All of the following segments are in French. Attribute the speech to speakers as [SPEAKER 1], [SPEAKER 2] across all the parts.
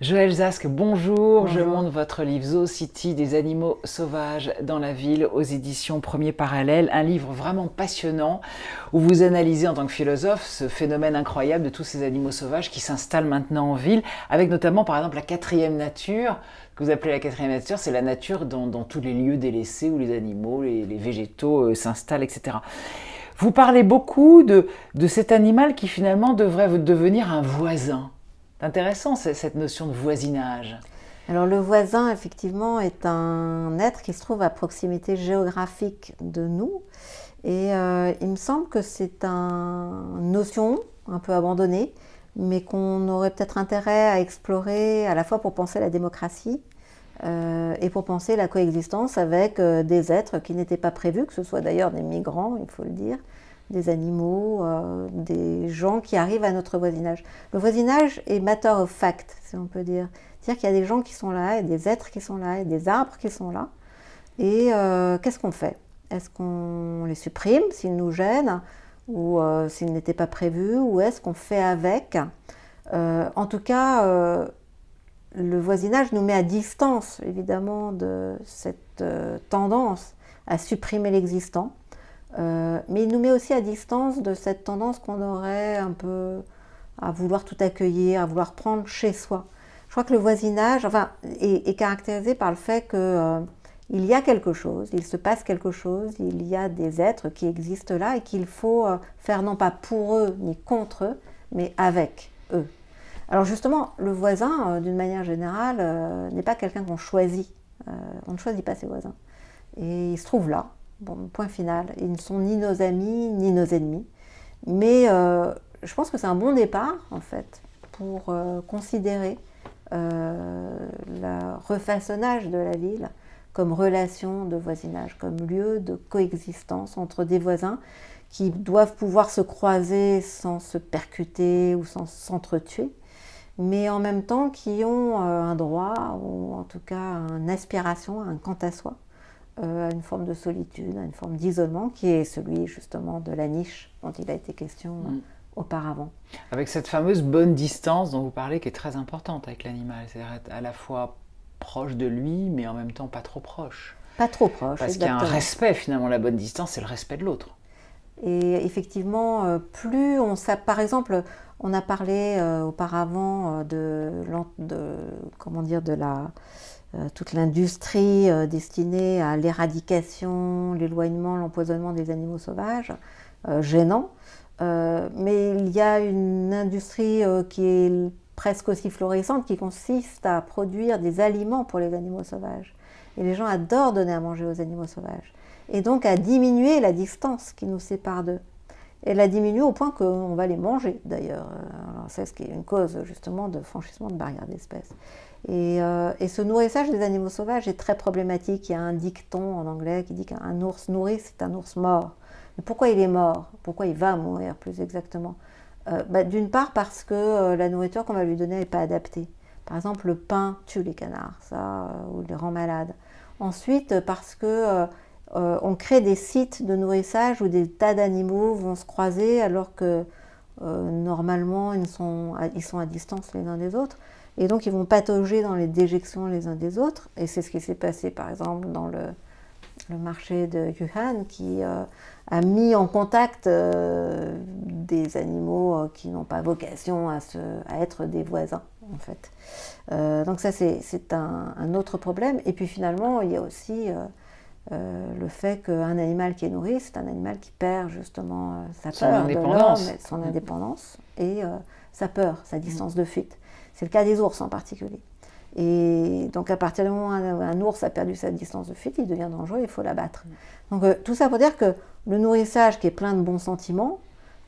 [SPEAKER 1] Joël Zask, bonjour. Je
[SPEAKER 2] Bonjour.
[SPEAKER 1] monte votre livre Zoo City, des animaux sauvages dans la ville aux éditions Premier Parallèle. Un livre vraiment passionnant où vous analysez en tant que philosophe ce phénomène incroyable de tous ces animaux sauvages qui s'installent maintenant en ville, avec notamment par exemple la quatrième nature, que vous appelez la quatrième nature, c'est la nature dans tous les lieux délaissés où les animaux, les végétaux s'installent, etc. Vous parlez beaucoup de cet animal qui finalement devrait devenir un voisin. C'est intéressant cette notion de voisinage.
[SPEAKER 2] Alors le voisin, effectivement, est un être qui se trouve à proximité géographique de nous. Et il me semble que c'est une notion un peu abandonnée, mais qu'on aurait peut-être intérêt à explorer à la fois pour penser la démocratie et pour penser la coexistence avec des êtres qui n'étaient pas prévus, que ce soit d'ailleurs des migrants, il faut le dire, des animaux, des gens qui arrivent à notre voisinage. Le voisinage est matter of fact, si on peut dire. C'est-à-dire qu'il y a des gens qui sont là, et des êtres qui sont là, et des arbres qui sont là. Et qu'est-ce qu'on fait? Est-ce qu'on les supprime s'ils nous gênent, ou s'ils n'étaient pas prévus, ou est-ce qu'on fait avec? En tout cas, le voisinage nous met à distance, évidemment, de cette tendance à supprimer l'existant. Mais il nous met aussi à distance de cette tendance qu'on aurait un peu à vouloir tout accueillir, à vouloir prendre chez soi. Je crois que le voisinage est caractérisé par le fait qu'il y a quelque chose, il se passe quelque chose, il y a des êtres qui existent là et qu'il faut faire non pas pour eux ni contre eux, mais avec eux. Alors justement, le voisin, d'une manière générale, n'est pas quelqu'un qu'on choisit. On ne choisit pas ses voisins. Et ils se trouvent là. Bon, point final. Ils ne sont ni nos amis, ni nos ennemis. Mais je pense que c'est un bon départ, en fait, pour considérer le refaçonnage de la ville comme relation de voisinage, comme lieu de coexistence entre des voisins qui doivent pouvoir se croiser sans se percuter ou sans s'entretuer, mais en même temps qui ont un droit, ou en tout cas une aspiration, un quant à soi, à une forme de solitude, à une forme d'isolement, qui est celui justement de la niche dont il a été question auparavant.
[SPEAKER 1] Avec cette fameuse bonne distance dont vous parlez qui est très importante avec l'animal, c'est-à-dire être à la fois proche de lui mais en même temps pas trop proche.
[SPEAKER 2] Pas trop proche,
[SPEAKER 1] Parce qu'il y a un
[SPEAKER 2] exactement.
[SPEAKER 1] respect finalement, la bonne distance c'est le respect de l'autre.
[SPEAKER 2] Et effectivement, plus on par exemple, on a parlé auparavant comment dire, de toute l'industrie destinée à l'éradication, l'éloignement, l'empoisonnement des animaux sauvages, gênant. Mais il y a une industrie qui est presque aussi florissante, qui consiste à produire des aliments pour les animaux sauvages. Et les gens adorent donner à manger aux animaux sauvages. Et donc à diminuer la distance qui nous sépare d'eux. Et la diminuer au point qu'on va les manger, d'ailleurs. Alors, c'est ce qui est une cause, justement, de franchissement de barrières d'espèces. Et ce nourrissage des animaux sauvages est très problématique. Il y a un dicton en anglais qui dit qu'un ours nourri, c'est un ours mort. Mais pourquoi il est mort? Pourquoi il va mourir, plus exactement? D'une part parce que la nourriture qu'on va lui donner n'est pas adaptée. Par exemple, le pain tue les canards, ou les rend malades. Ensuite, parce que on crée des sites de nourrissage où des tas d'animaux vont se croiser alors que normalement ils sont à distance les uns des autres. Et donc ils vont patauger dans les déjections les uns des autres. Et c'est ce qui s'est passé par exemple dans le marché de Wuhan qui a mis en contact des animaux qui n'ont pas vocation à être des voisins en fait. Donc ça c'est un autre problème. Et puis finalement il y a aussi le fait qu'un animal qui est nourri, c'est un animal qui perd justement sa
[SPEAKER 1] Son
[SPEAKER 2] peur de l'homme,
[SPEAKER 1] indépendance.
[SPEAKER 2] son indépendance et sa peur, sa distance de fuite. C'est le cas des ours en particulier. Et donc à partir du moment où un ours a perdu sa distance de fuite, il devient dangereux, il faut l'abattre. Donc tout ça pour dire que le nourrissage qui est plein de bons sentiments,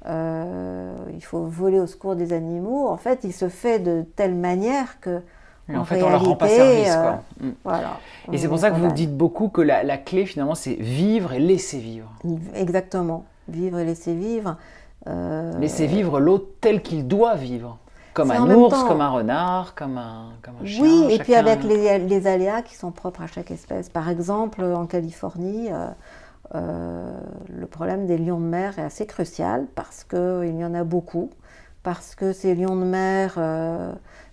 [SPEAKER 2] il faut voler au secours des animaux, en fait il se fait de telle manière que
[SPEAKER 1] Et
[SPEAKER 2] en
[SPEAKER 1] en fait on leur rend pas
[SPEAKER 2] réalité,
[SPEAKER 1] service quoi.
[SPEAKER 2] voilà,
[SPEAKER 1] Et c'est
[SPEAKER 2] on
[SPEAKER 1] pour
[SPEAKER 2] les
[SPEAKER 1] ça que vous
[SPEAKER 2] condamne.
[SPEAKER 1] dites beaucoup que la clé finalement c'est vivre et laisser vivre.
[SPEAKER 2] Exactement, vivre et laisser vivre.
[SPEAKER 1] Laisser vivre l'autre tel qu'il doit vivre. Comme
[SPEAKER 2] C'est en
[SPEAKER 1] un
[SPEAKER 2] même
[SPEAKER 1] ours, comme
[SPEAKER 2] temps,
[SPEAKER 1] un renard, comme un
[SPEAKER 2] oui,
[SPEAKER 1] chien,
[SPEAKER 2] et puis avec
[SPEAKER 1] chacun.
[SPEAKER 2] les aléas qui sont propres à chaque espèce. Par exemple, en Californie, le problème des lions de mer est assez crucial parce qu'il y en a beaucoup, parce que ces lions de mer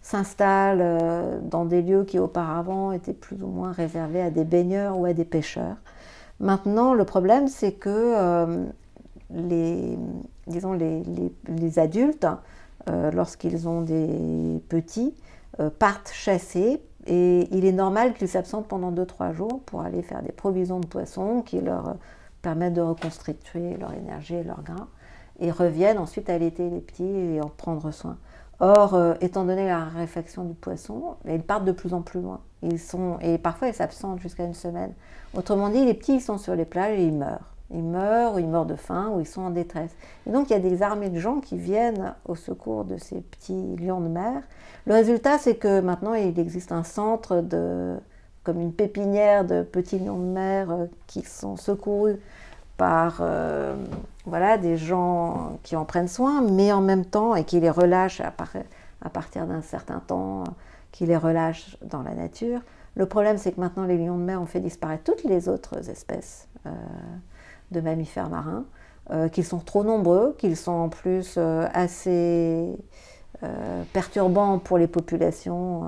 [SPEAKER 2] s'installent dans des lieux qui auparavant étaient plus ou moins réservés à des baigneurs ou à des pêcheurs. Maintenant, le problème, c'est que disons les adultes, lorsqu'ils ont des petits, partent chasser et il est normal qu'ils s'absentent pendant 2-3 jours pour aller faire des provisions de poissons qui leur permettent de reconstituer leur énergie et leur gras et reviennent ensuite allaiter les petits et en prendre soin. Or, étant donné la raréfaction du poisson, ils partent de plus en plus loin. Et parfois, ils s'absentent jusqu'à une semaine. Autrement dit, les petits, ils sont sur les plages et ils meurent. Ils meurent, ou ils meurent de faim, ou ils sont en détresse. Et donc, il y a des armées de gens qui viennent au secours de ces petits lions de mer. Le résultat, c'est que maintenant, il existe un centre, comme une pépinière de petits lions de mer qui sont secourus par des gens qui en prennent soin, mais en même temps, et qui les relâchent à partir d'un certain temps, qui les relâchent dans la nature. Le problème, c'est que maintenant, les lions de mer ont fait disparaître toutes les autres espèces de mammifères marins, qu'ils sont trop nombreux, qu'ils sont en plus assez perturbants pour les populations.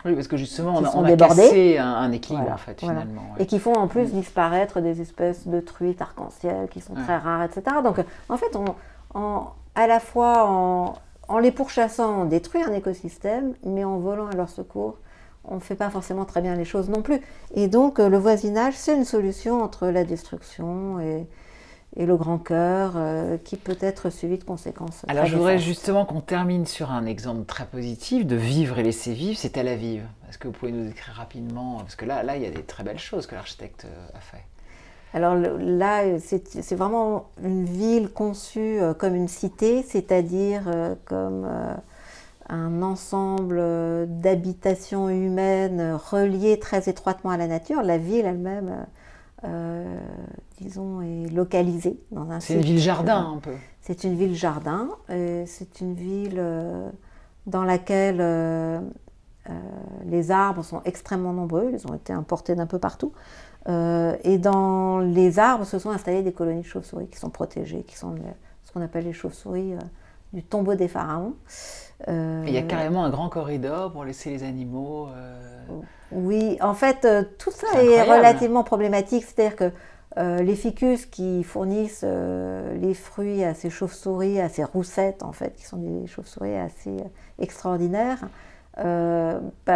[SPEAKER 1] Oui, parce que justement, on a
[SPEAKER 2] débordés.
[SPEAKER 1] cassé un équilibre,
[SPEAKER 2] Voilà,
[SPEAKER 1] en fait,
[SPEAKER 2] voilà.
[SPEAKER 1] finalement. Ouais.
[SPEAKER 2] Et qui font en plus disparaître des espèces de truites arc-en-ciel qui sont très rares, etc. Donc, en fait, à la fois en les pourchassant, on détruit un écosystème, mais en volant à leur secours, on ne fait pas forcément très bien les choses non plus. Et donc, le voisinage, c'est une solution entre la destruction et le grand cœur, qui peut être suivi de conséquences.
[SPEAKER 1] Alors, je voudrais justement qu'on termine sur un exemple très positif de vivre et laisser vivre, c'est Tel Aviv. Est-ce que vous pouvez nous décrire rapidement, parce que là, il y a des très belles choses que l'architecte a fait.
[SPEAKER 2] Alors là, c'est vraiment une ville conçue comme une cité, c'est-à-dire comme un ensemble d'habitations humaines reliées très étroitement à la nature. La ville elle-même, disons, est localisée dans un site.
[SPEAKER 1] C'est une ville-jardin un peu.
[SPEAKER 2] C'est une ville-jardin. C'est une ville dans laquelle les arbres sont extrêmement nombreux. Ils ont été importés d'un peu partout. Et dans les arbres se sont installées des colonies de chauves-souris qui sont protégées, qui sont ce qu'on appelle les chauves-souris du tombeau des pharaons.
[SPEAKER 1] Il y a carrément un grand corridor pour laisser les animaux.
[SPEAKER 2] Oui, en fait, tout ça est relativement problématique. C'est-à-dire que les ficus qui fournissent les fruits à ces chauves-souris, à ces roussettes, en fait, qui sont des chauves-souris assez extraordinaires,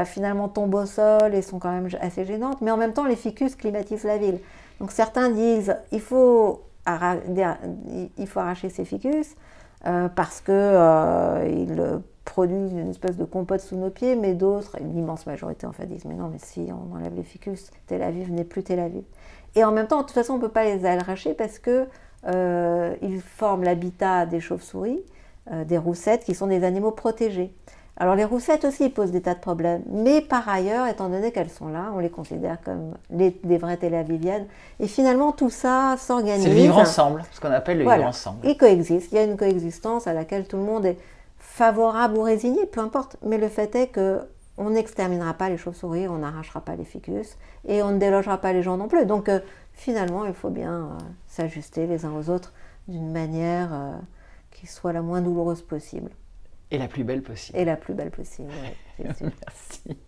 [SPEAKER 2] finalement tombent au sol et sont quand même assez gênantes. Mais en même temps, les ficus climatisent la ville. Donc certains disent il faut arracher ces ficus parce qu'ils produisent une espèce de compote sous nos pieds, mais d'autres, une immense majorité en fait, disent mais non, mais si on enlève les ficus, Tel Aviv n'est plus Tel Aviv. Et en même temps, de toute façon, on ne peut pas les arracher parce qu'ils forment l'habitat des chauves-souris, des roussettes, qui sont des animaux protégés. Alors les roussettes aussi posent des tas de problèmes, mais par ailleurs, étant donné qu'elles sont là, on les considère comme des vraies Tel Aviviennes. Et finalement, tout ça s'organise.
[SPEAKER 1] C'est le vivre ensemble, ce qu'on appelle le vivre ensemble.
[SPEAKER 2] Ils coexistent. Il y a une coexistence à laquelle tout le monde est favorable ou résigné, peu importe. Mais le fait est qu'on n'exterminera pas les chauves-souris, on n'arrachera pas les ficus et on ne délogera pas les gens non plus. Donc finalement, il faut bien s'ajuster les uns aux autres d'une manière qui soit la moins douloureuse possible.
[SPEAKER 1] Et la plus belle possible.
[SPEAKER 2] Et la plus belle possible, oui, c'est sûr.
[SPEAKER 1] Merci.